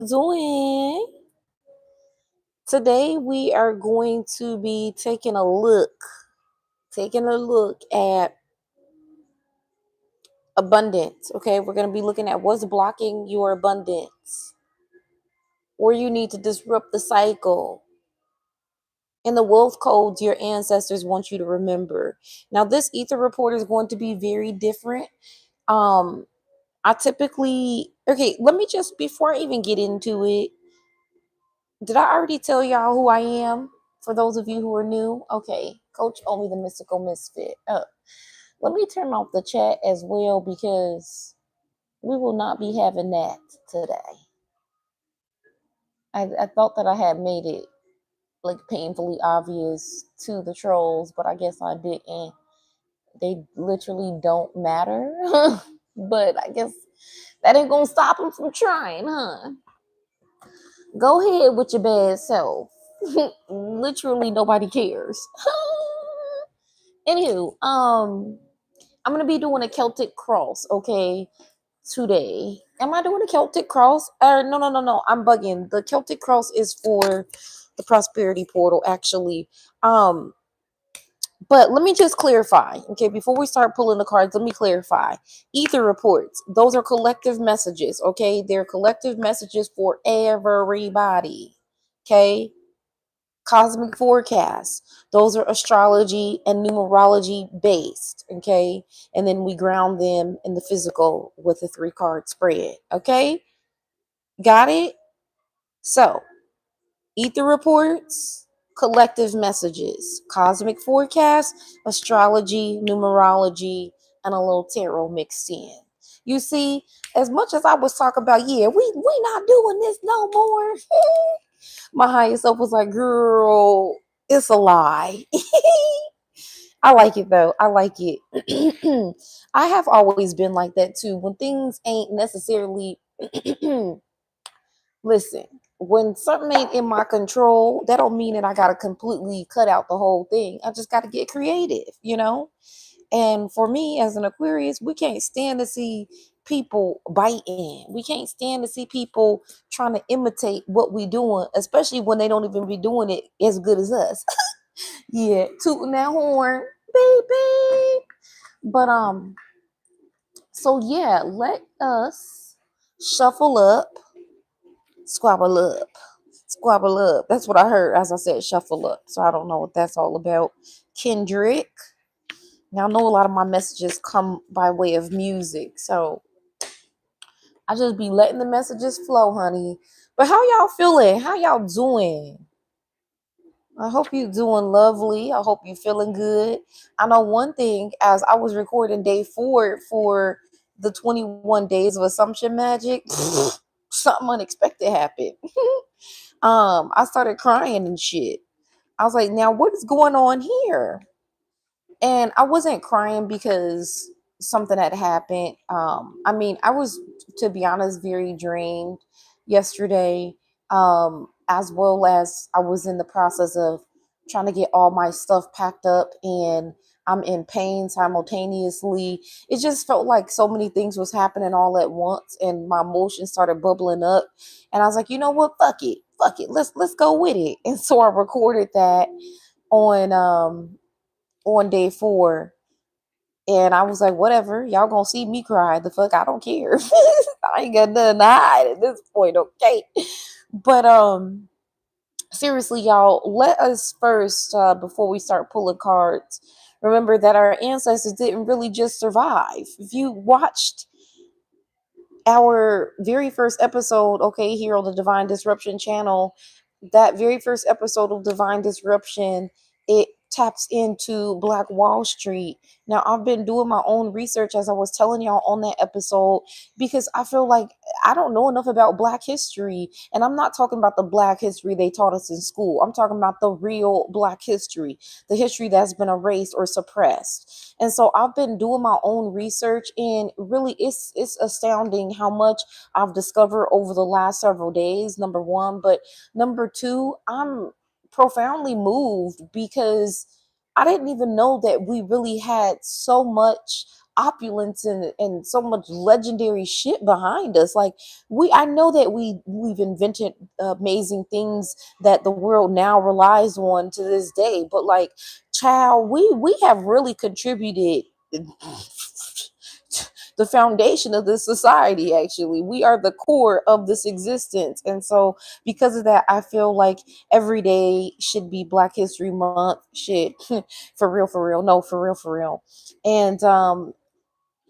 Doing. Today we are going to be taking a look at abundance. Okay, we're going to be looking at what's blocking your abundance, or you need to disrupt the cycle and the wealth codes your ancestors want you to remember. Now, this ether report is going to be very different. Um, I typically Let me just before I even get into it. Did I already tell y'all who I am? For those of you who are new, okay, Coach OMi The Mystical Misfit. Let me turn off the chat as well because we will not be having that today. I thought that I had made it like painfully obvious to the trolls, but I guess I didn't. They literally don't matter. But I guess that ain't gonna stop them from trying, huh? Go ahead with your bad self. Literally nobody cares. Anywho, I'm gonna be doing a Celtic cross, okay, today. Am I doing a Celtic cross? No. I'm bugging. The Celtic cross is for the prosperity portal, actually. Um, but let me just clarify, okay, before we start pulling the cards, let me clarify. Ether reports, those are collective messages, okay? They're collective messages for everybody, okay? Cosmic forecasts, those are astrology and numerology based, okay? And then we ground them in the physical with a 3-card spread, okay? Got it? So, ether reports, collective messages, cosmic forecasts, astrology, numerology, and a little tarot mixed in. You see, as much as I was talking about, yeah, we not doing this no more. My higher self was like, girl, it's a lie. I like it though. I like it. I have always been like that too. When things ain't necessarily listen, when something ain't in my control, that don't mean that I gotta completely cut out the whole thing. I just gotta get creative, you know? And for me as an Aquarius, we can't stand to see people biting. We can't stand to see people trying to imitate what we doing, especially when they don't even be doing it as good as us. Yeah, tooting that horn, beep beep. But so yeah, let us shuffle up, squabble up, squabble up. That's what I heard as I said shuffle up. So I don't know what that's all about. Kendrick. Now I know a lot of my messages come by way of music, so I just be letting the messages flow, honey. But how y'all feeling? How y'all doing? I hope you doing lovely. I hope you feeling good. I know one thing, as I was recording day 4 for the 21 days of assumption magic, something unexpected happened. I started crying and shit. I was like, now what is going on here? And I wasn't crying because something had happened. I mean, I was, to be honest, very drained yesterday, as well as I was in the process of trying to get all my stuff packed up, and I'm in pain simultaneously. It just felt like so many things was happening all at once, and my emotions started bubbling up. And I was like, you know what? Fuck it. Let's go with it. And so I recorded that on on day 4, and I was like, whatever, y'all gonna see me cry. The fuck, I don't care. I ain't got nothing to hide at this point, okay? But seriously, y'all, let us first, before we start pulling cards, remember that our ancestors didn't really just survive. If you watched our very first episode, okay, here on the Divine Disruption channel, that very first episode of Divine Disruption, it taps into Black Wall Street. Now, I've been doing my own research, as I was telling y'all on that episode, because I feel like I don't know enough about Black history. And I'm not talking about the Black history they taught us in school. I'm talking about the real Black history, the history that's been erased or suppressed. And so I've been doing my own research, and really it's astounding how much I've discovered over the last several days, number one. But number two, I'm profoundly moved because I didn't even know that we really had so much opulence and so much legendary shit behind us. Like I know that we've invented amazing things that the world now relies on to this day, but like, child, we have really contributed the foundation of this society. Actually, we are the core of this existence. And so because of that, I feel like every day should be Black History Month. Shit. For real, no, for real. And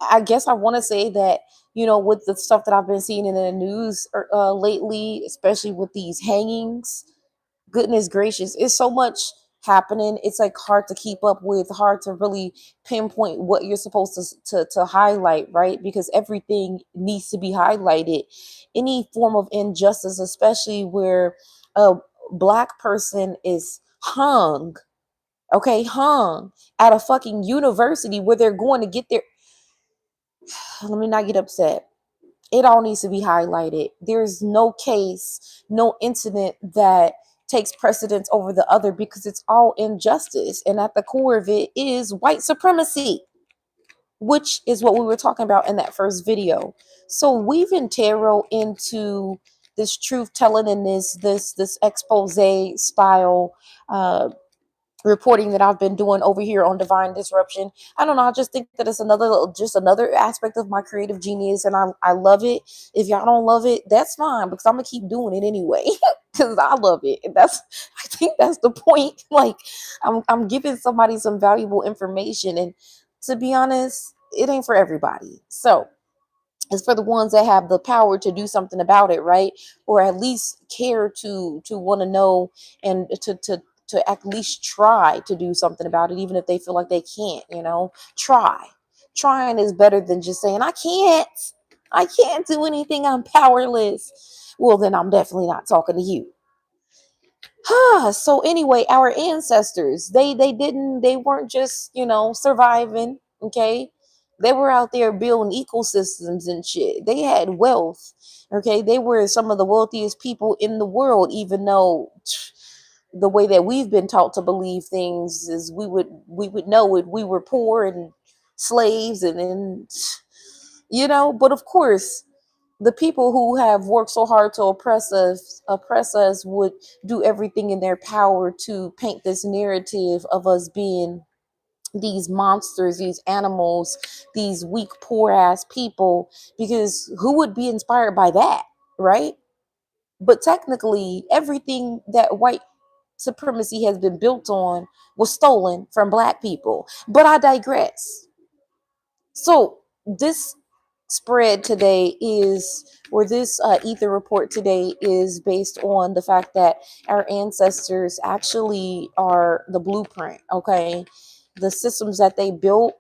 I guess I want to say that, with the stuff that I've been seeing in the news lately, especially with these hangings, goodness gracious, it's so much happening. It's like hard to keep up with, hard to really pinpoint what you're supposed to highlight, right? Because everything needs to be highlighted. Any form of injustice, especially where a Black person is hung, okay, hung at a fucking university where they're going to get their, let me not get upset. It all needs to be highlighted. There's no case, no incident that takes precedence over the other, because it's all injustice. And at the core of it is white supremacy, which is what we were talking about in that first video. So weaving tarot into this truth telling and this expose style reporting that I've been doing over here on Divine Disruption. I don't know. I just think that it's another aspect of my creative genius, and I love it. If y'all don't love it, that's fine, because I'm gonna keep doing it anyway because I love it. And I think that's the point. Like, I'm giving somebody some valuable information, and to be honest, it ain't for everybody. So it's for the ones that have the power to do something about it, right? Or at least care to want to know, and to at least try to do something about it, even if they feel like they can't. Trying is better than just saying I can't do anything, I'm powerless. Well, then I'm definitely not talking to you. So anyway, our ancestors, they weren't just, surviving, okay? They were out there building ecosystems and shit. They had wealth, okay? They were some of the wealthiest people in the world, even though the way that we've been taught to believe things is we would know if we were poor and slaves and but of course the people who have worked so hard to oppress us would do everything in their power to paint this narrative of us being these monsters, these animals, these weak, poor ass people, because who would be inspired by that, right? But technically, everything that white supremacy has been built on was stolen from Black people. But I digress. So this spread today is, or this ether report today is based on the fact that our ancestors actually are the blueprint, okay? The systems that they built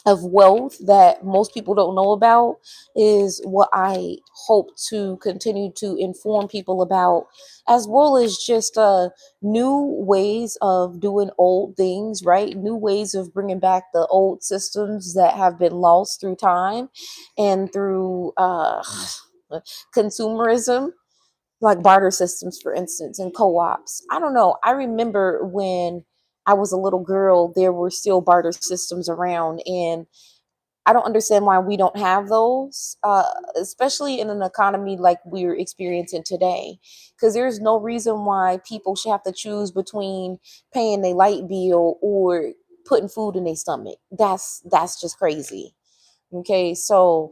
of wealth that most people don't know about is what I hope to continue to inform people about, as well as just new ways of doing old things, right? New ways of bringing back the old systems that have been lost through time and through consumerism, like barter systems, for instance, and co-ops. I don't know. I remember when I was a little girl, there were still barter systems around, and I don't understand why we don't have those, especially in an economy like we're experiencing today. Because there's no reason why people should have to choose between paying their light bill or putting food in their stomach. That's just crazy. Okay, so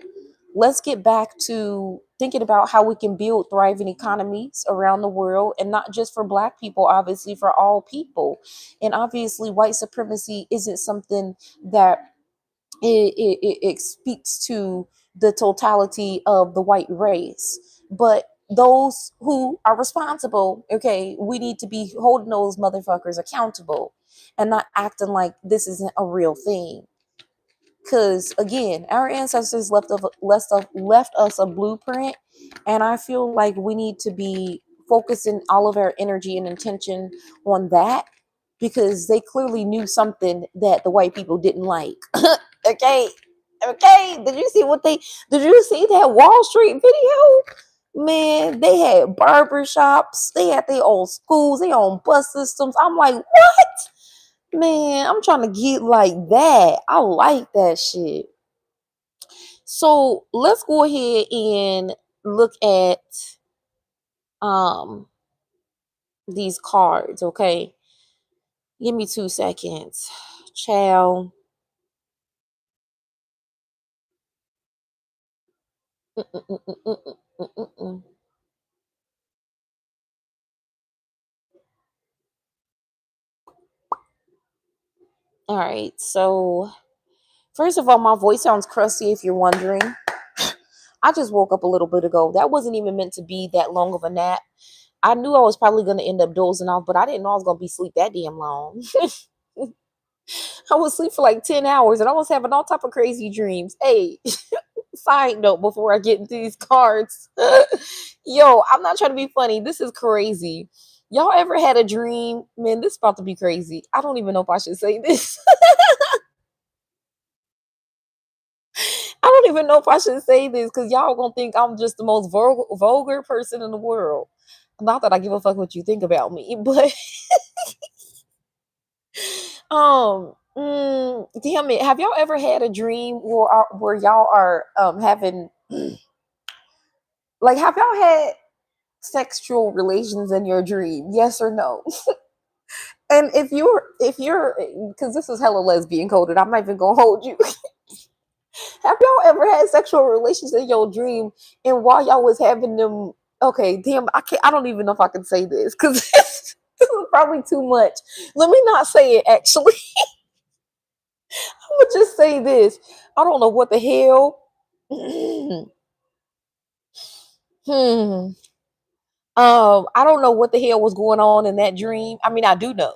let's get back to thinking about how we can build thriving economies around the world, and not just for Black people, obviously for all people. And obviously, white supremacy isn't something that it speaks to the totality of the white race, but those who are responsible, okay, we need to be holding those motherfuckers accountable and not acting like this isn't a real thing. Because again, our ancestors left us a blueprint, and I feel like we need to be focusing all of our energy and intention on that, because they clearly knew something that the white people didn't like. Okay, okay. Did you see that Wall Street video? Man, they had barber shops, they had their own schools, their own bus systems. I'm like, what? Man, I'm trying to get like that. I like that shit. So let's go ahead and look at um these cards, okay? Give me 2 seconds. Ciao. Mm-mm-mm-mm-mm-mm-mm. All right, so first of all, my voice sounds crusty if you're wondering. I just woke up a little bit ago. That wasn't even meant to be that long of a nap. I knew I was probably going to end up dozing off, but I didn't know I was going to be asleep that damn long. I was asleep for like 10 hours and I was having all type of crazy dreams. Hey, side note before I get into these cards. Yo, I'm not trying to be funny. This is crazy. Y'all ever had a dream? Man, this is about to be crazy. I don't even know if I should say this. I don't even know if I should say this because y'all gonna think I'm just the most vulgar person in the world. Not that I give a fuck what you think about me, but damn it. Have y'all ever had a dream where y'all are having like have y'all had sexual relations in your dream? Yes or no? And if you're because this is hella lesbian coded, I'm not even gonna hold you. Have y'all ever had sexual relations in your dream and while y'all was having them? Okay, damn, I don't even know if I can say this because this is probably too much. Let me not say it actually. I would just say this. I don't know what the hell. hmm. I don't know what the hell was going on in that dream. I mean, I do know,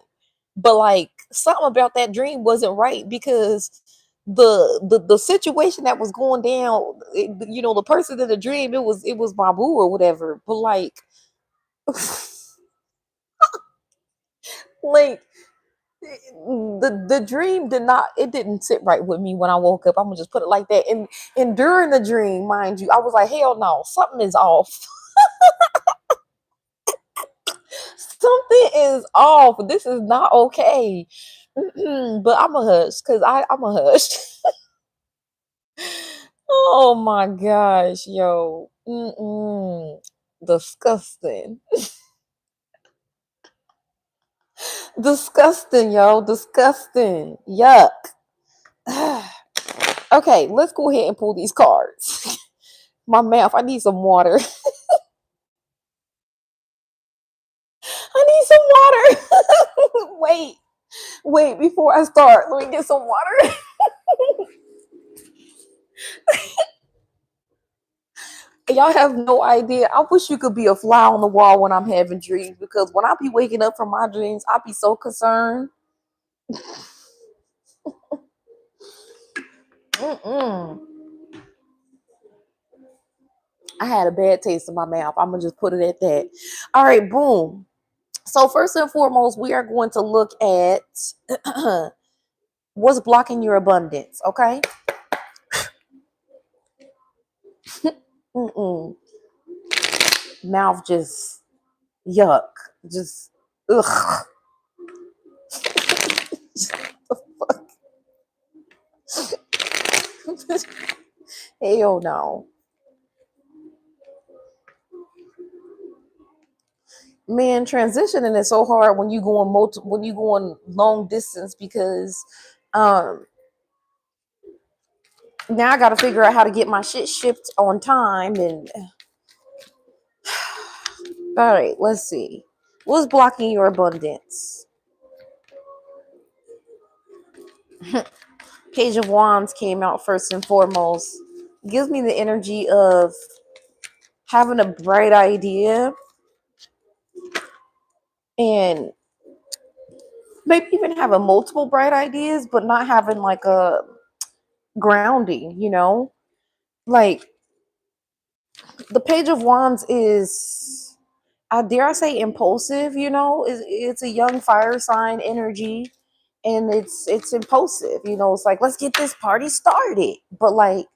but like something about that dream wasn't right because the situation that was going down, the person in the dream, it was my boo or whatever. But like the dream didn't sit right with me when I woke up. I'm gonna just put it like that. And during the dream, mind you, I was like, hell no, something is off. Something is off. This is not okay. But I'm a hush because I'm a hush. Oh my gosh, yo. Disgusting. Disgusting, yo. Disgusting. Yuck. Okay, let's go ahead and pull these cards. My mouth, I need some water. I need some water. Wait, before I start, let me get some water. Y'all have no idea. I wish you could be a fly on the wall when I'm having dreams because when I be waking up from my dreams, I be so concerned. Mm-mm. I had a bad taste in my mouth. I'm gonna just put it at that. All right, boom. So first and foremost, we are going to look at what's blocking your abundance. Okay. Mm-mm. Mouth just yuck. Just ugh. Hell no. Man, transitioning is so hard when you go on when you go on long distance because um now I gotta figure out how to get my shit shipped on time and all right, let's see. What's blocking your abundance? Page of Wands came out first and foremost. Gives me the energy of having a bright idea and maybe even having multiple bright ideas, but not having like a grounding, Like the Page of Wands is, I dare I say, impulsive. It's a young fire sign energy, and it's impulsive. It's like let's get this party started, but like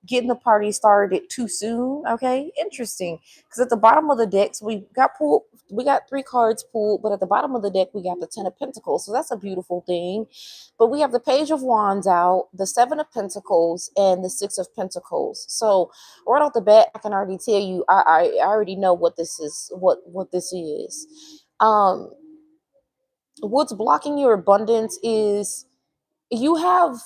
getting the party started too soon. Okay, interesting. Because at the bottom of the decks, we got 3 cards pulled, but at the bottom of the deck, we got the 10 of Pentacles. So that's a beautiful thing. But we have the Page of Wands out, the 7 of Pentacles, and the 6 of Pentacles. So right off the bat, I can already tell you, I already know what this is. What this is. What's blocking your abundance is you have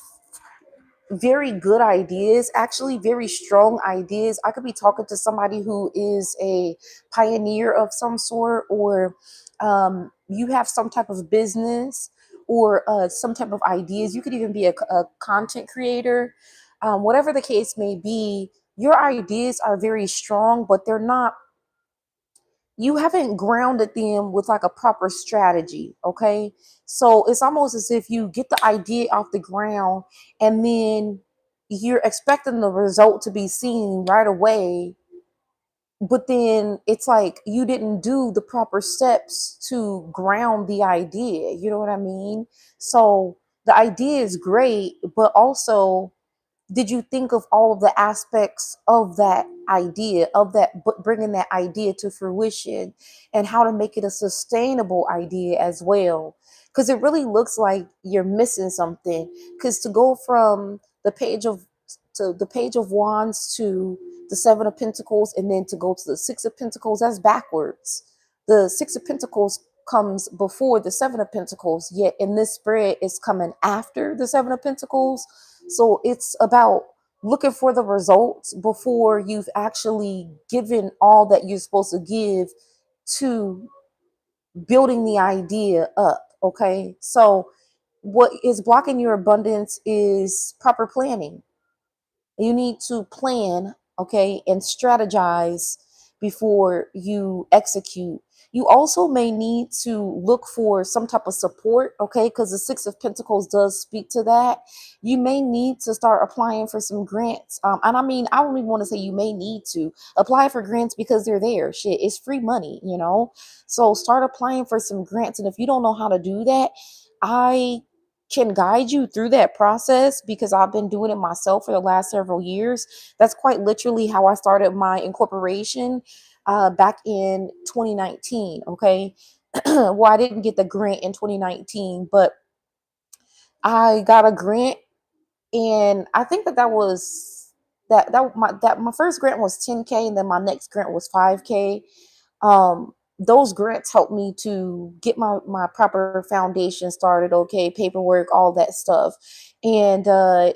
very good ideas, actually very strong ideas. I could be talking to somebody who is a pioneer of some sort, or you have some type of business, or some type of ideas. You could even be a content creator. Whatever the case may be, your ideas are very strong, but they're not, you haven't grounded them with like a proper strategy. Okay, so it's almost as if you get the idea off the ground, and then you're expecting the result to be seen right away, but then it's like you didn't do the proper steps to ground the idea. You know what I mean? So the idea is great, but also, did you think of all of the aspects of that idea, of that, bringing that idea to fruition, and how to make it a sustainable idea as well? Because it really looks like you're missing something. Because to go from the Page of Wands to the 7 of Pentacles, and then to go to the 6 of Pentacles, that's backwards. The 6 of Pentacles comes before the 7 of Pentacles, yet in this spread it's coming after the 7 of Pentacles. So it's about looking for the results before you've actually given all that you're supposed to give to building the idea up. Okay, so what is blocking your abundance is proper planning. You need to plan, okay, and strategize before you execute. You also may need to look for some type of support, okay, because the 6 of Pentacles does speak to that. You may need to start applying for some grants. And I mean, I don't even want to say you may need to apply for grants, because they're there. Shit, it's free money, you know? So start applying for some grants. And if you don't know how to do that, I can guide you through that process, because I've been doing it myself for the last several years. That's quite literally how I started my incorporation back in 2019. Okay. Well, I didn't get the grant in 2019, but I got a grant, and I think that was my first grant was 10K, and then my next grant was 5K. Those grants helped me to get my proper foundation started, okay, paperwork, all that stuff. And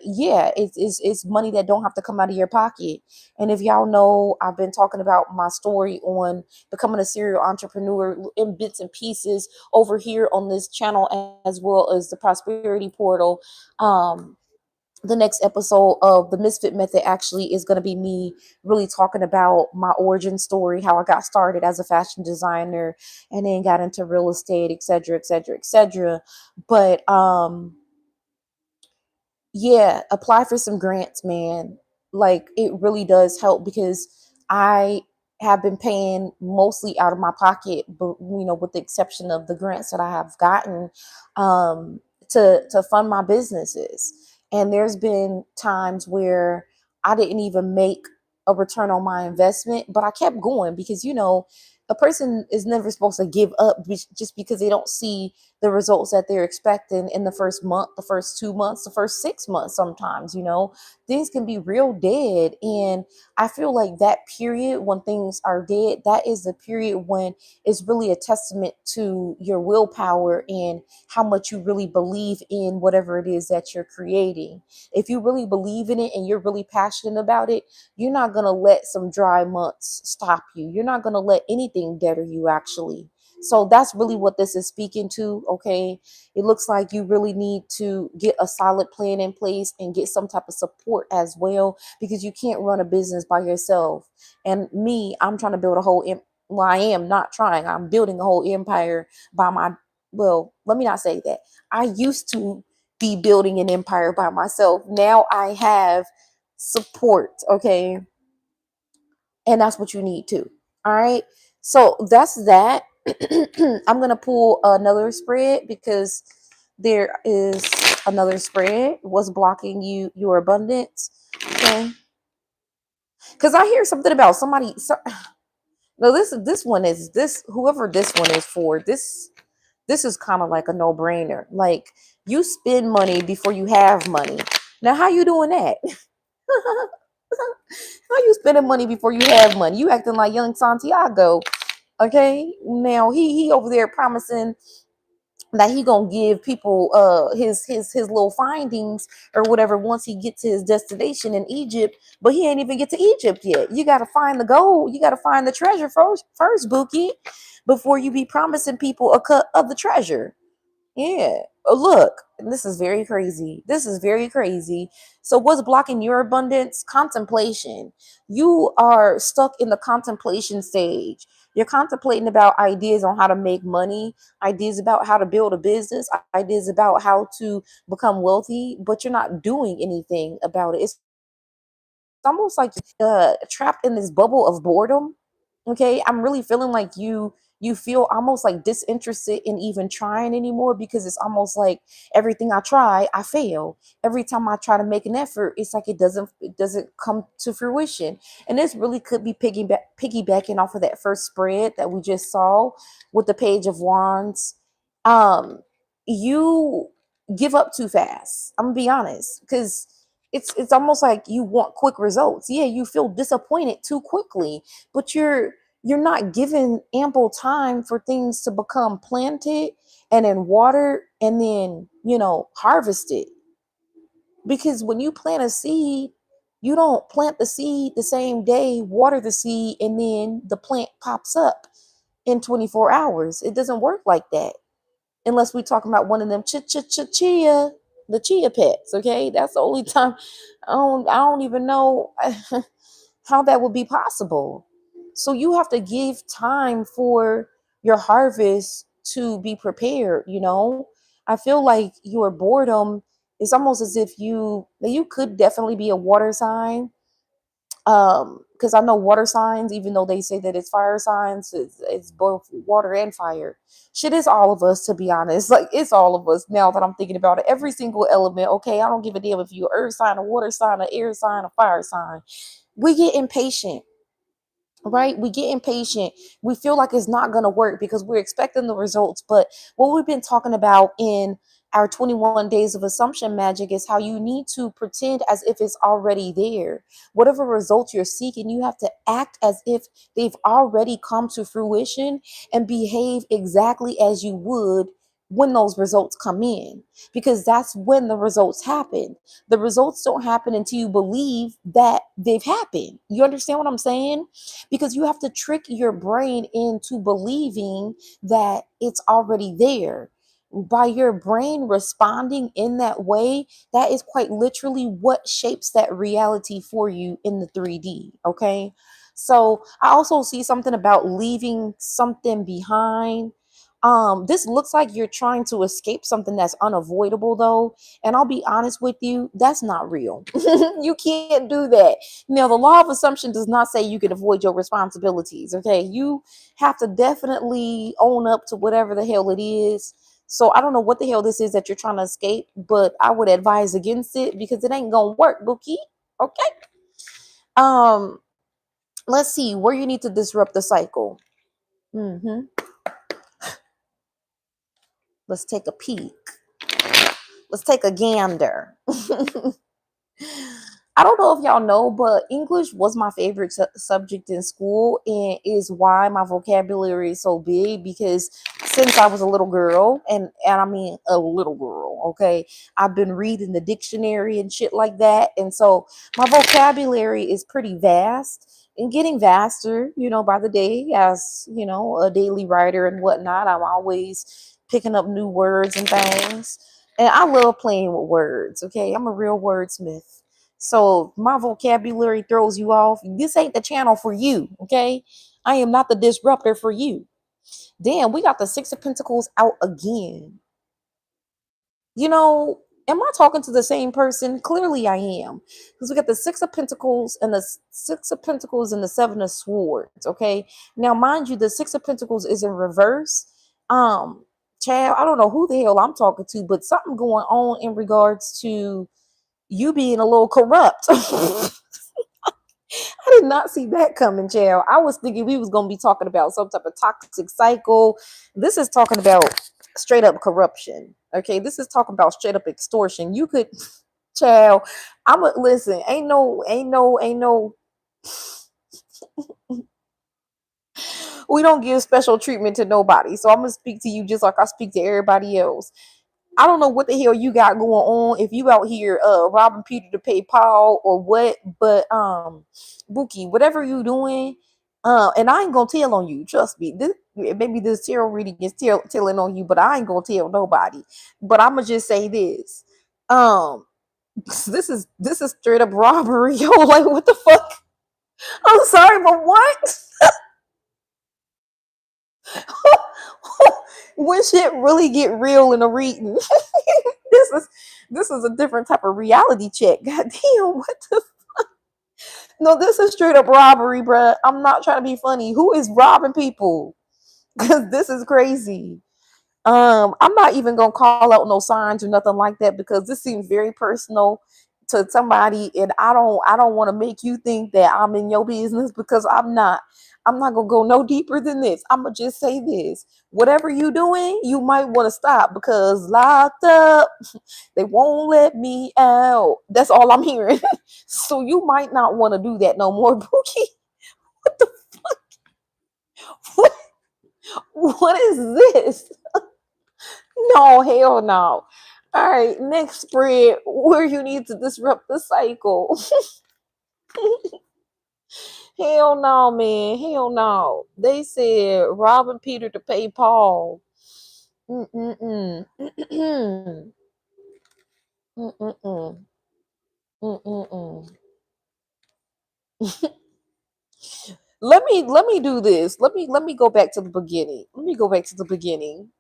yeah, it's money that don't have to come out of your pocket. And if y'all know, I've been talking about my story on becoming a serial entrepreneur in bits and pieces over here on this channel, as well as the Prosperity Portal. The next episode of the Misfit Method actually is going to be me really talking about my origin story, how I got started as a fashion designer, and then got into real estate, etc., etc., etc. But yeah, apply for some grants, man. Like, it really does help, because I have been paying mostly out of my pocket, but with the exception of the grants that I have gotten to fund my businesses. And there's been times where I didn't even make a return on my investment, but I kept going, because a person is never supposed to give up just because they don't see the results that they're expecting in the first month, the first 2 months, the first 6 months. Sometimes, things can be real dead. And I feel like that period when things are dead, that is the period when it's really a testament to your willpower and how much you really believe in whatever it is that you're creating. If you really believe in it and you're really passionate about it, you're not going to let some dry months stop you. You're not going to let anything deter you, actually. So that's really what this is speaking to. Okay. It looks like you really need to get a solid plan in place and get some type of support as well, because you can't run a business by yourself. And me, I'm trying to build a whole, well, I am not trying, I'm building a whole empire by well, let me not say that. I used to be building an empire by myself. Now I have support. Okay. And that's what you need too. All right. So that's that. I'm going to pull another spread, because there is another spread. What's blocking your abundance? Okay. Because I hear something about somebody. No, this one is this whoever this one is for. This is kind of like a no brainer. Like you spend money before you have money. Now, how you doing that? How you spending money before you have money? You acting like young Santiago. Okay, now he over there promising that he gonna give people his little findings or whatever once he gets to his destination in Egypt, but he ain't even get to Egypt yet. You gotta find the gold, you gotta find the treasure first, Bookie, before you be promising people a cut of the treasure. Yeah. Look, this is very crazy. This is very crazy. So, what's blocking your abundance? Contemplation. You are stuck in the contemplation stage. You're contemplating about ideas on how to make money, ideas about how to build a business, ideas about how to become wealthy, but you're not doing anything about it. It's almost like trapped in this bubble of boredom. Okay, I'm really feeling like you feel almost like disinterested in even trying anymore, because it's almost like everything I try I fail. Every time I try to make an effort, it's like it doesn't come to fruition. And this really could be piggybacking off of that first spread that we just saw with the Page of Wands. Um you give up too fast. I'm gonna be honest, because it's almost like you want quick results. Yeah, you feel disappointed too quickly, but you're not given ample time for things to become planted and then watered and then, harvested. Because when you plant a seed, you don't plant the seed the same day, water the seed, and then the plant pops up in 24 hours. It doesn't work like that unless we're talking about one of them chia, the chia pets. Okay, that's the only time. I don't even know how that would be possible. So you have to give time for your harvest to be prepared. I feel like your boredom is almost as if you could definitely be a water sign. Because I know water signs, even though they say that it's fire signs, it's both water and fire. Shit, is all of us, to be honest. Like, it's all of us now that I'm thinking about it. Every single element. Okay, I don't give a damn if you're earth sign, a water sign, an air sign, a fire sign. We get impatient, right? We get impatient. We feel like it's not going to work because we're expecting the results. But what we've been talking about in our 21 days of assumption magic is how you need to pretend as if it's already there. Whatever results you're seeking, you have to act as if they've already come to fruition and behave exactly as you would when those results come in, because that's when the results happen. The results don't happen until you believe that they've happened. You understand what I'm saying? Because you have to trick your brain into believing that it's already there. By your brain responding in that way, that is quite literally what shapes that reality for you in the 3D. Okay. So I also see something about leaving something behind. This looks like you're trying to escape something that's unavoidable, though. And I'll be honest with you, that's not real. You can't do that. Now, the law of assumption does not say you can avoid your responsibilities. Okay. You have to definitely own up to whatever the hell it is. So I don't know what the hell this is that you're trying to escape, but I would advise against it because it ain't gonna work, Bookie. Okay. Um, let's see where you need to disrupt the cycle. hmm Let's take a peek. Let's take a gander. I don't know if y'all know, but English was my favorite subject in school, and is why my vocabulary is so big. Because since I was a little girl, and I mean a little girl, okay, I've been reading the dictionary and shit like that, and so my vocabulary is pretty vast and getting vaster, by the day. As a daily writer and whatnot, I'm always picking up new words and things, and I love playing with words. Okay, I'm a real wordsmith. So my vocabulary throws you off. This ain't the channel for you, okay? I am not the disruptor for you. Damn, we got the Six of Pentacles out again. Am I talking to the same person? Clearly I am. Because we got the Six of Pentacles and the Seven of Swords, okay? Now, mind you, the Six of Pentacles is in reverse. Child, I don't know who the hell I'm talking to, but something going on in regards to you being a little corrupt. I did not see that coming, jail. I was thinking we was gonna be talking about some type of toxic cycle. This is talking about straight up corruption. Okay, this is talking about straight up extortion. You could, child. I'm a listen. Ain't no. We don't give special treatment to nobody. So I'm gonna speak to you just like I speak to everybody else. I don't know what the hell you got going on. If you out here robbing Peter to pay Paul or what, but Bookie, whatever you doing, and I ain't gonna tell on you. Trust me. This maybe this tarot reading is telling on you, but I ain't gonna tell nobody. But I'm gonna just say this. Um, this is straight up robbery, yo. Like what the fuck? I'm sorry, but what? When shit really get real in a reading, this is this is a different type of reality check. God damn, what the no, this is straight up robbery, bruh. I'm not trying to be funny. Who is robbing people? Because this is crazy. I'm not even gonna call out no signs or nothing like that because this seems very personal to somebody, and I don't want to make you think that I'm in your business because I'm not. I'm not gonna go no deeper than this. I'm gonna just say this. Whatever you doing, you might want to stop because locked up, they won't let me out. That's all I'm hearing. So you might not want to do that no more, Bookie. What the what, what is this? No, hell no. All right, next spread where you need to disrupt the cycle. Hell no, man. Hell no. They said robbing Peter to pay Paul. Mm-mm-mm. Mm-mm-mm. Mm-mm-mm. Mm-mm-mm. Let me do this. Let me go back to the beginning. Let me go back to the beginning.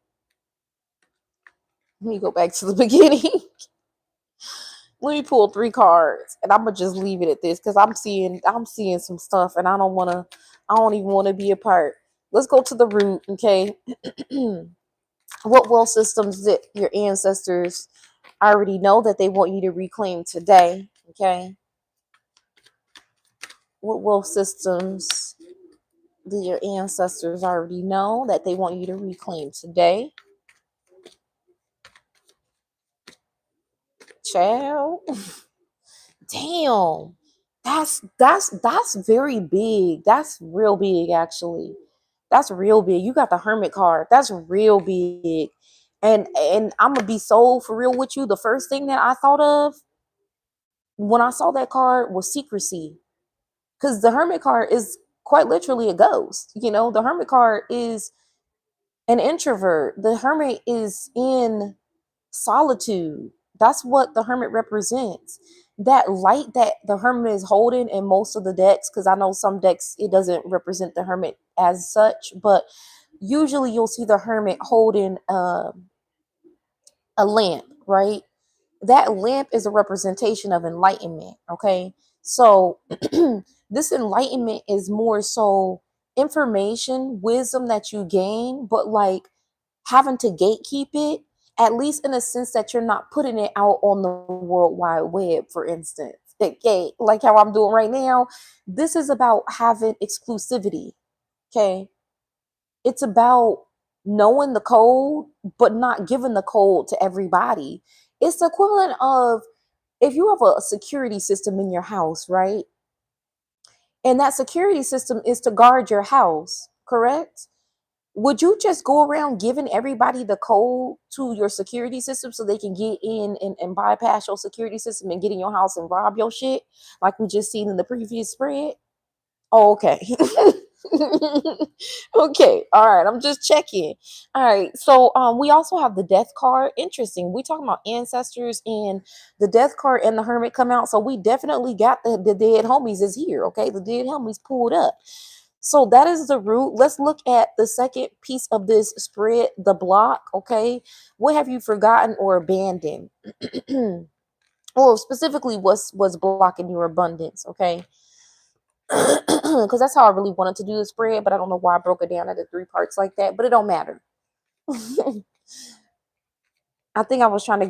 Let me go back to the beginning. Let me pull 3 cards and I'm gonna just leave it at this because I'm seeing some stuff and I don't even want to be a part. Let's go to the root, okay? What wealth systems that your ancestors already know that they want you to reclaim today, okay? What wealth systems do your ancestors already know that they want you to reclaim today? Child. Damn. That's very big. That's real big actually. That's real big. You got the hermit card. That's real big. And I'm gonna be so for real with you. The first thing that I thought of when I saw that card was secrecy. Because the hermit card is quite literally a ghost. You know, the hermit card is an introvert. The hermit is in solitude. That's what the hermit represents. That light that the hermit is holding in most of the decks, because I know some decks it doesn't represent the hermit as such, but usually you'll see the hermit holding a lamp, right? That lamp is a representation of enlightenment, okay? So this enlightenment is more so information, wisdom that you gain, but like having to gatekeep it, at least in a sense that you're not putting it out on the World Wide Web, for instance. Okay, like how I'm doing right now. This is about having exclusivity. Okay. It's about knowing the code, but not giving the code to everybody. It's the equivalent of if you have a security system in your house, right? And that security system is to guard your house, correct? Would you just go around giving everybody the code to your security system so they can get in and bypass your security system and get in your house and rob your shit like we just seen in the previous spread? Oh, okay. Okay. All right. I'm just checking. All right. So we also have the death card. Interesting. We talking about ancestors and the death card and the hermit come out. So we definitely got the dead homies is here. Okay. The dead homies pulled up. So that is the root. Let's look at the second piece of this spread, the block. Okay. What have you forgotten or abandoned? Or specifically what's blocking your abundance? Okay. Because that's how I really wanted to do the spread, but I don't know why I broke it down into 3 parts like that, but it don't matter. I think I was trying to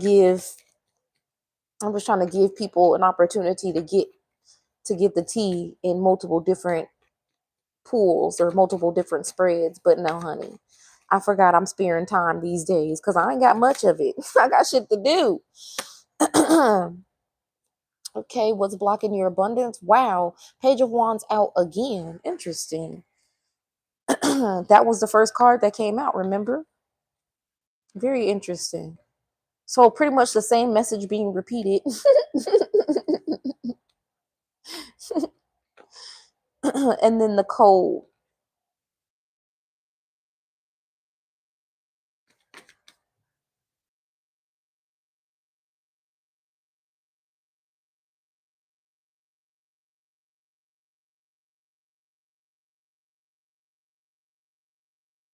give people an opportunity to get to get the tea in multiple different pools or multiple different spreads. But no, honey, I forgot I'm sparing time these days because I ain't got much of it. I got shit to do. Okay, what's blocking your abundance? Wow, Page of Wands out again. Interesting. That was the first card that came out, remember? Very interesting. So pretty much the same message being repeated. And then the code.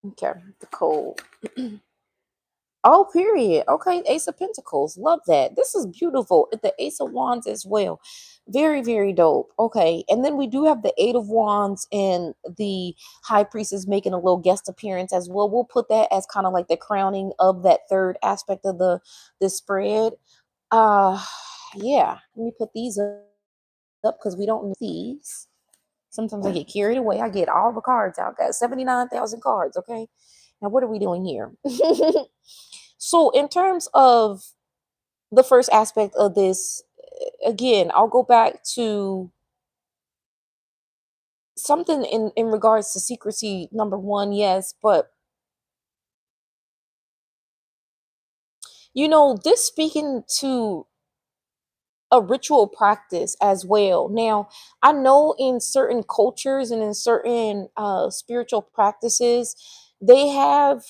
Okay, the code. Oh, period. Okay, Ace of Pentacles. Love that. This is beautiful. The Ace of Wands as well. Very, very dope. Okay, and then we do have the Eight of Wands and the High Priestess making a little guest appearance as well. We'll put that as kind of like the crowning of that third aspect of the spread. Uh, yeah. Let me put these up because we don't need these. Sometimes I get carried away. I get all the cards out. Got 79,000 cards. Okay. Now, what are we doing here? So, in terms of the first aspect of this, again, I'll go back to something in regards to secrecy. Number one, yes, but this speaking to a ritual practice as well. Now, I know in certain cultures and in certain spiritual practices, they have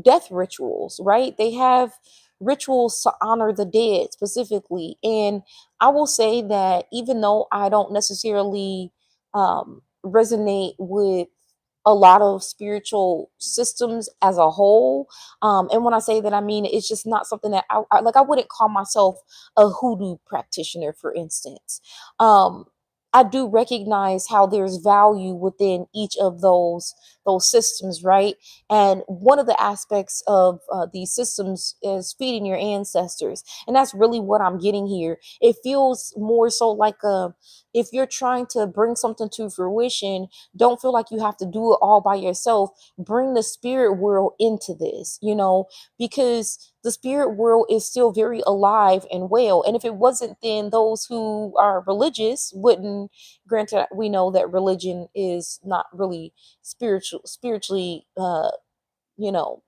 death rituals, right? They have rituals to honor the dead specifically. And I will say that even though I don't necessarily resonate with a lot of spiritual systems as a whole, and when I say that, I mean it's just not something that I like. I wouldn't call myself a hoodoo practitioner, for instance. Um, I do recognize how there's value within each of those systems, right? And one of the aspects of these systems is feeding your ancestors, and that's really what I'm getting here. It feels more so like if you're trying to bring something to fruition, don't feel like you have to do it all by yourself. Bring the spirit world into this, because the spirit world is still very alive and well. And if it wasn't, then those who are religious wouldn't. Granted, we know that religion is not really spiritually, you know,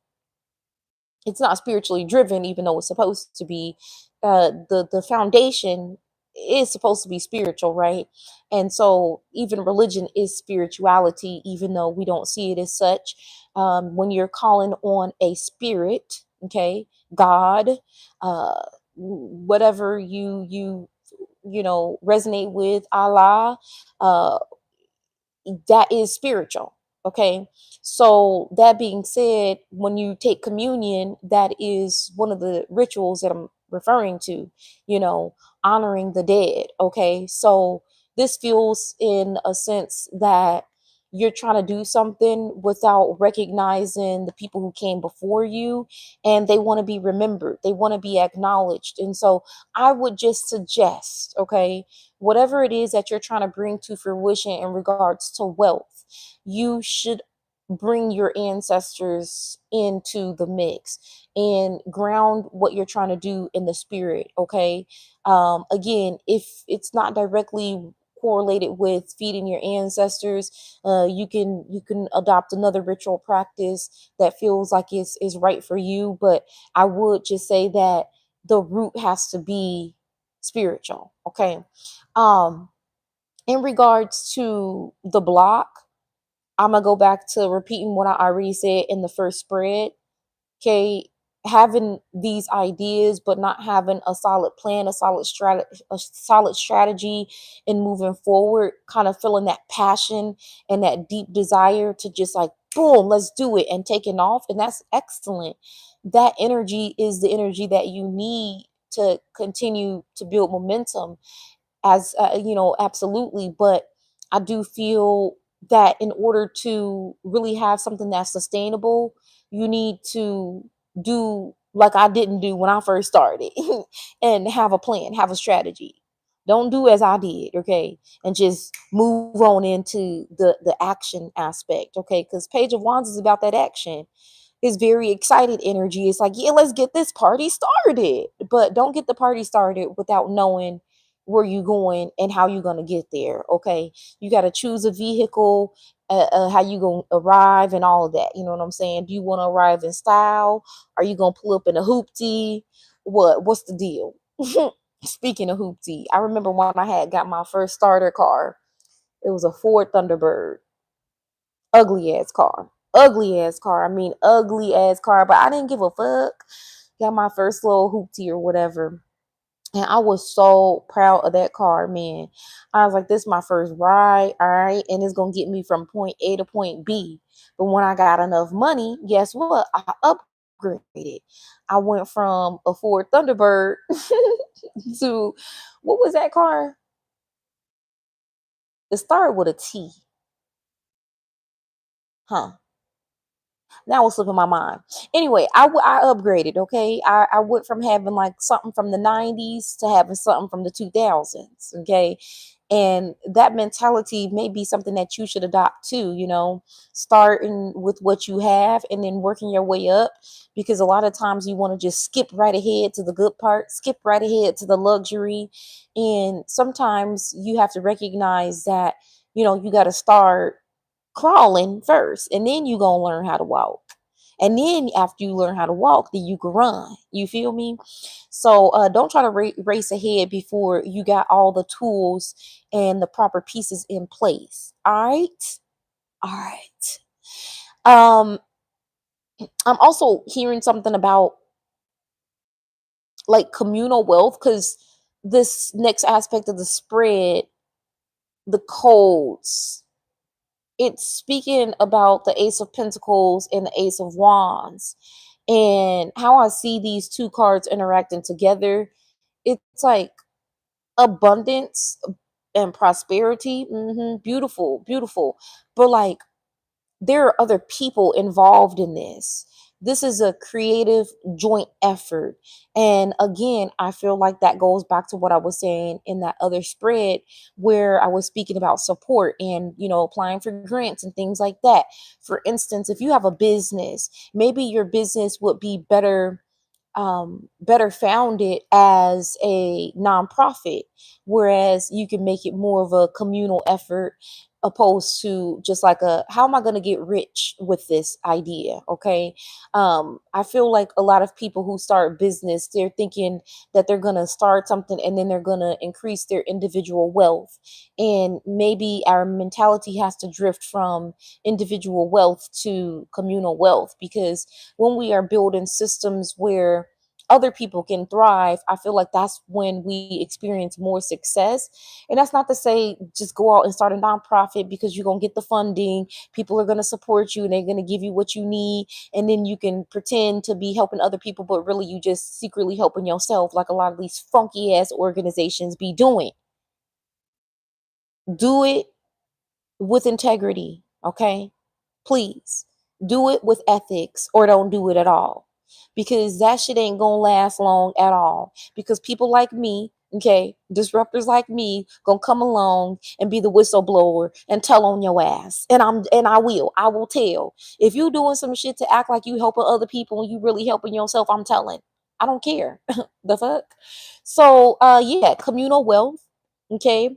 it's not spiritually driven, even though it's supposed to be. The foundation is supposed to be spiritual, right? And so even religion is spirituality, even though we don't see it as such. When you're calling on a spirit, okay, God, whatever you resonate with, Allah, uh, that is spiritual. Okay. So that being said, when you take communion, that is one of the rituals that I'm referring to, you know, honoring the dead. Okay. So this feels in a sense that you're trying to do something without recognizing the people who came before you, and they want to be remembered. They want to be acknowledged. And so I would just suggest, okay, whatever it is that you're trying to bring to fruition in regards to wealth, you should bring your ancestors into the mix and ground what you're trying to do in the spirit. Okay. Again, if it's not directly correlated with feeding your ancestors, you can adopt another ritual practice that feels like is right for you. But I would just say that the root has to be spiritual. Okay. um in regards to the block, I'm gonna go back to repeating what I already said in the first spread. Okay, having these ideas but not having a solid plan, a solid strategy in moving forward, kind of feeling that passion and that deep desire to just like boom, let's do it and taking off. And that's excellent. That energy is the energy that you need to continue to build momentum, as absolutely. But I do feel that in order to really have something that's sustainable, you need to do like I didn't do when I first started and have a plan, have a strategy. Don't do as I did, okay? And just move on into the action aspect, okay? Because Page of Wands is about that action. It's very excited energy. It's like, yeah, let's get this party started. But don't get the party started without knowing where you're going and how you're going to get there, okay? You got to choose a vehicle, how you going to arrive and all of that. You know what I'm saying? Do you want to arrive in style? Are you going to pull up in a hoopty? What's the deal? Speaking of hoopty, I remember when I had got my first starter car. It was a Ford Thunderbird. Ugly ass car. Ugly ass car. I mean, ugly ass car. But I didn't give a fuck. Got my first little hoopty or whatever. And I was so proud of that car, man. I was like, this is my first ride, all right? And it's going to get me from point A to point B. But when I got enough money, guess what? I upgraded. I went from a Ford Thunderbird to, what was that car? It started with a T. Huh. Now it's slipping my mind. Anyway, I upgraded, okay? I went from having like something from the 90s to having something from the 2000s, okay? And that mentality may be something that you should adopt too, you know, starting with what you have and then working your way up. Because a lot of times you want to just skip right ahead to the good part, skip right ahead to the luxury. And sometimes you have to recognize that, you know, you got to start crawling first, and then you gonna learn how to walk. And then after you learn how to walk, then you can run. You feel me? So don't try to race ahead before you got all the tools and the proper pieces in place. All right. All right. Um, I'm also hearing something about like communal wealth, because this next aspect of the spread, the codes, it's speaking about the Ace of Pentacles and the Ace of Wands, and how I see these two cards interacting together. It's like abundance and prosperity. Beautiful, beautiful. But like, there are other people involved in this. This is a creative joint effort. And again, I feel like that goes back to what I was saying in that other spread where I was speaking about support and, you know, applying for grants and things like that. For instance, if you have a business, maybe your business would be better founded as a nonprofit, whereas you can make it more of a communal effort opposed to just like a, how am I going to get rich with this idea? Okay. I feel like a lot of people who start business, they're thinking that they're going to start something and then they're going to increase their individual wealth. And maybe our mentality has to drift from individual wealth to communal wealth, because when we are building systems where other people can thrive, I feel like that's when we experience more success. And that's not to say just go out and start a nonprofit because you're going to get the funding, people are going to support you, and they're going to give you what you need. And then you can pretend to be helping other people, but really you just secretly helping yourself, like a lot of these funky ass organizations be doing. Do it with integrity, okay? Please do it with ethics, or don't do it at all, because that shit ain't gonna last long at all. Because people like me, okay, disruptors like me, gonna come along and be the whistleblower and tell on your ass. And I will tell. If you doing some shit to act like you helping other people and you really helping yourself, I'm telling. I don't care. The fuck. So yeah, communal wealth, okay,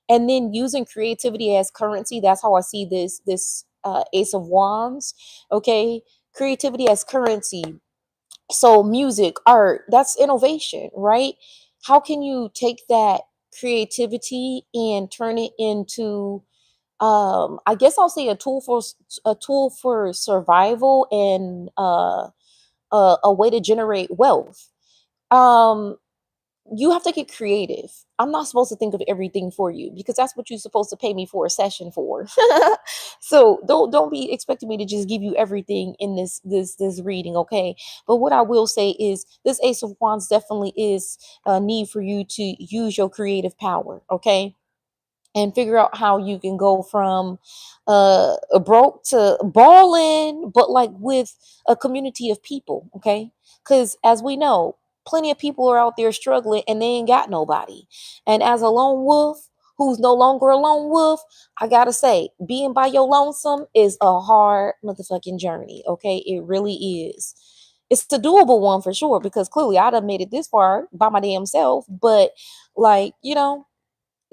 and then using creativity as currency. That's how I see this Ace of Wands. Okay, creativity as currency. So music, art, that's innovation, right? How can you take that creativity and turn it into, I guess I'll say, a tool for survival, and a way to generate wealth. um you have to get creative. I'm not supposed to think of everything for you, because that's what you're supposed to pay me for a session for. So don't be expecting me to just give you everything in this reading, okay? But what I will say is this Ace of Wands definitely is a need for you to use your creative power, okay? And figure out how you can go from broke to balling, but like with a community of people, okay? Because as we know, Plenty of people are out there struggling and they ain't got nobody. And as a lone wolf who's no longer a lone wolf, I gotta say, being by your lonesome is a hard motherfucking journey. Okay, it really is. It's a doable one for sure because clearly I'd have made it this far by my damn self. But like,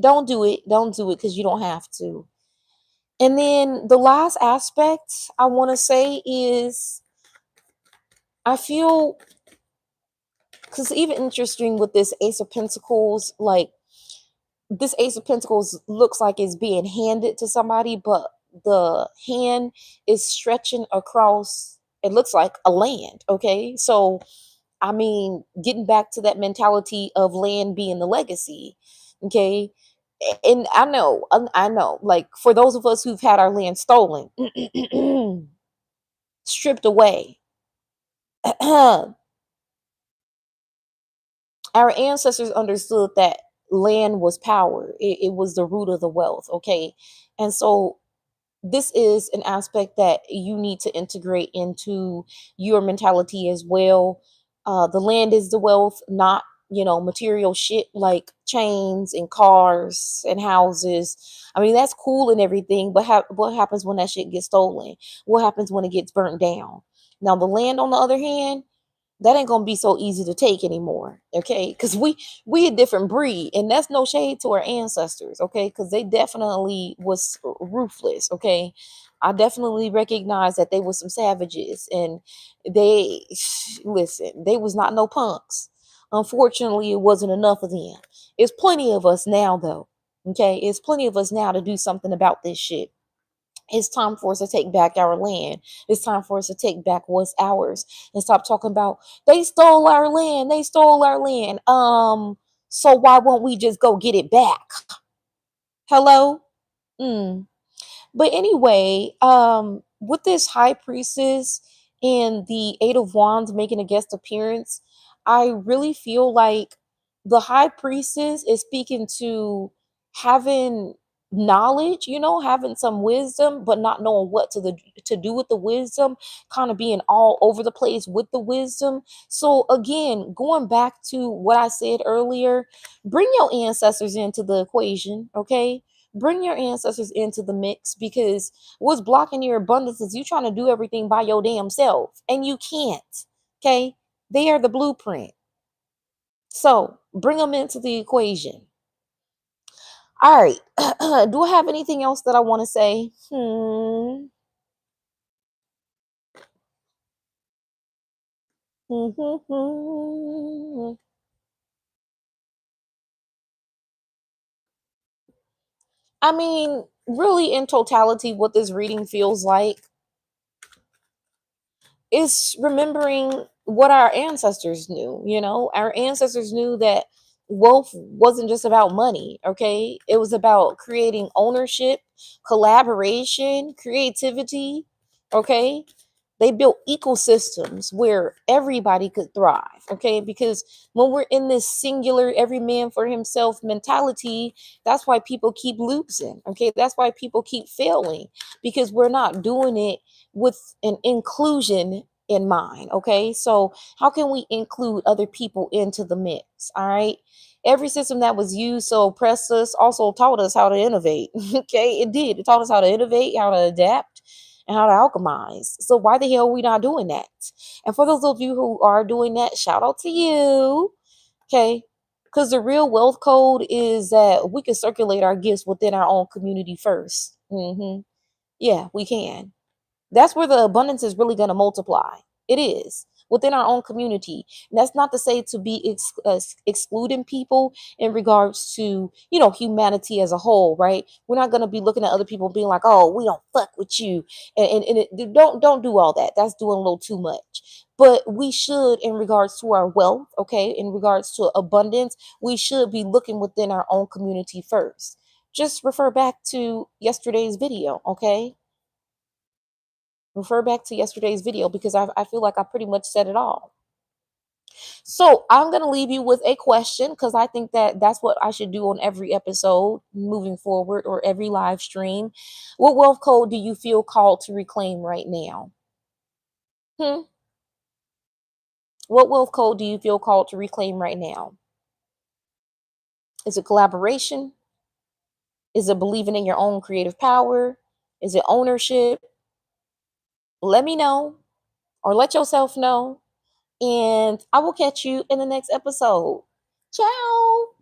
don't do it. Don't do it because you don't have to. And then the last aspect I want to say is I feel, because even interesting with this Ace of Pentacles, like this Ace of Pentacles looks like it's being handed to somebody, but the hand is stretching across, it looks like a land. Okay. So, I mean, getting back to that mentality of land being the legacy. Okay. And I know, like for those of us who've had our land stolen, stripped away, our ancestors understood that land was power. It was the root of the wealth. Okay. And so this is an aspect that you need to integrate into your mentality as well. The land is the wealth, not material shit like chains and cars and houses. I mean, that's cool and everything, but what happens when that shit gets stolen? What happens when it gets burnt down? Now, the land, on the other hand, that ain't gonna be so easy to take anymore. Okay, because we a different breed, and that's no shade to our ancestors. Okay, because they definitely was ruthless. Okay, I definitely recognize that they were some savages, and they listen, they was not no punks. Unfortunately, it wasn't enough of them. It's plenty of us now, though. Okay, it's plenty of us now to do something about this shit. It's time for us to take back our land. It's time for us to take back what's ours and stop talking about they stole our land. They stole our land. So why won't we just go get it back? Hello? Mm. But anyway, with this high priestess and the Eight of Wands making a guest appearance, I really feel like the high priestess is speaking to having knowledge, having some wisdom, but not knowing what to do with the wisdom, kind of being all over the place with the wisdom. So again, going back to what I said earlier, bring your ancestors into the equation, okay? Bring your ancestors into the mix because what's blocking your abundance is you trying to do everything by your damn self and you can't. Okay, they are the blueprint, so bring them into the equation. All right. Do I have anything else that I want to say? I mean, really, in totality, what this reading feels like is remembering what our ancestors knew. Our ancestors knew that wealth wasn't just about money. Okay, it was about creating ownership, collaboration, creativity. Okay, they built ecosystems where everybody could thrive. Okay, because when we're in this singular every man for himself mentality, that's why people keep losing. Okay, that's why people keep failing, because we're not doing it with an inclusion in mind. Okay, so how can we include other people into the mix? All right, every system that was used to oppress us also taught us how to innovate. Okay, it did. It taught us how to innovate, how to adapt, and how to alchemize. So why the hell are we not doing that? And for those of you who are doing that, shout out to you. Okay, because the real wealth code is that we can circulate our gifts within our own community 1st. Yeah, we can. That's where the abundance is really going to multiply. It is within our own community. And that's not to say to be excluding people in regards to, humanity as a whole, right? We're not going to be looking at other people being like, oh, we don't fuck with you. Don't do all that. That's doing a little too much. But we should, in regards to our wealth, okay, in regards to abundance, we should be looking within our own community first. Just refer back to yesterday's video, okay? Refer back to yesterday's video because I feel like I pretty much said it all. So I'm going to leave you with a question because I think that that's what I should do on every episode moving forward or every live stream. What wealth code do you feel called to reclaim right now? Hmm? What wealth code do you feel called to reclaim right now? Is it collaboration? Is it believing in your own creative power? Is it ownership? Let me know, or let yourself know. And I will catch you in the next episode. Ciao.